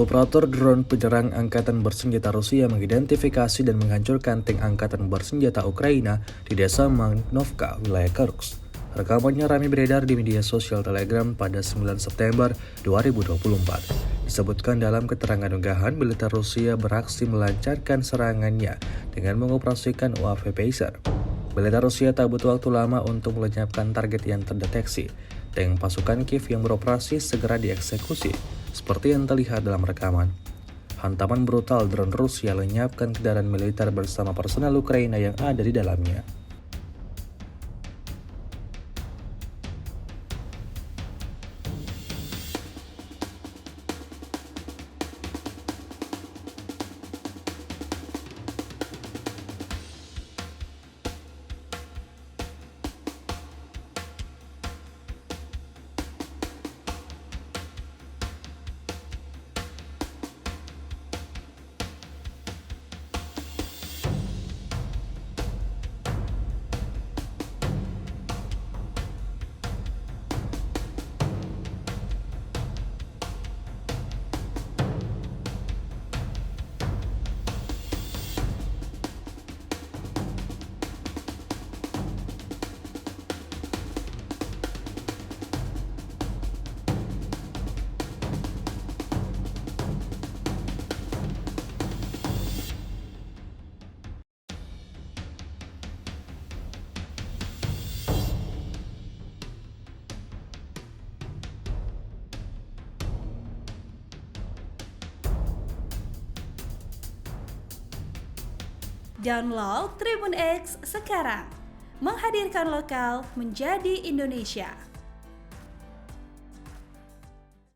Operator drone penyerang angkatan bersenjata Rusia mengidentifikasi dan menghancurkan tank angkatan bersenjata Ukraina di desa Magnovka, wilayah Kursk. Rekamannya ramai beredar di media sosial Telegram pada 9 September 2024. Disebutkan dalam keterangan unggahan, militer Rusia beraksi melancarkan serangannya dengan mengoperasikan UAV Pacer. Militer Rusia tak butuh waktu lama untuk melenyapkan target yang terdeteksi. Tank pasukan Kiev yang beroperasi segera dieksekusi, seperti yang terlihat dalam rekaman. Hantaman brutal drone Rusia lenyapkan kendaraan militer bersama personel Ukraina yang ada di dalamnya. Download Tribun X sekarang, menghadirkan lokal menjadi Indonesia.